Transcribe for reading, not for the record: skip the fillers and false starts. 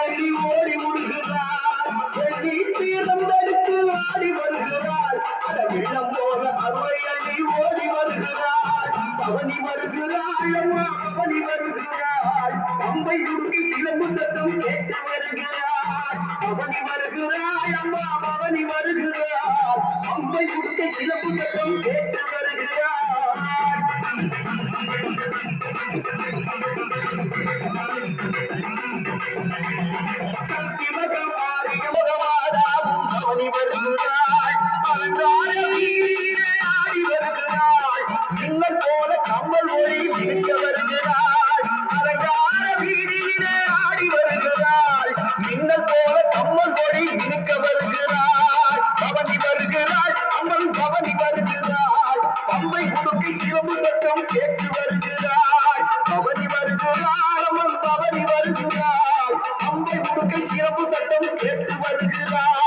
அள்ளி ஓடி உடுகிறாள் வெள்ளி தீரம் தடுத்து ஆடி வருகிறாள் அட வெள்ளம் போல அருளை அள்ளி ஓடி வருகிறாள் பவனி வருகிறாள் அம்மா பவனி வருகிறாள் அம்பை துருக்கி சிலம்பு சத்தம் கேட்டு வருகிறாள் பவனி வருகிறாள் அம்மா பவனி வருகிறாள் அம்பை துருக்கி சிலம்பு சத்தம் கேட்டு வருகிறாள் கம்மல் ஒளி மிக்க வருகிறாள் அலங்கார வீதியிலே ஆடி வருகிறாள் மின்னல் போல கம்மல் ஒளி மிக்க வருகிறாள் பவனி வருகிறாள் அம்மன் பவனி வருகிறாள் பம்பை குடுக்கை சிவப்பு சட்டம் கேட்டு வருகிறாள் பவனி வருகிறாள் அம்மன் பவனி வருகிறாள் பம்பை குடுக்கை சிவப்பு சட்டம் கேட்டு வருகிறாள்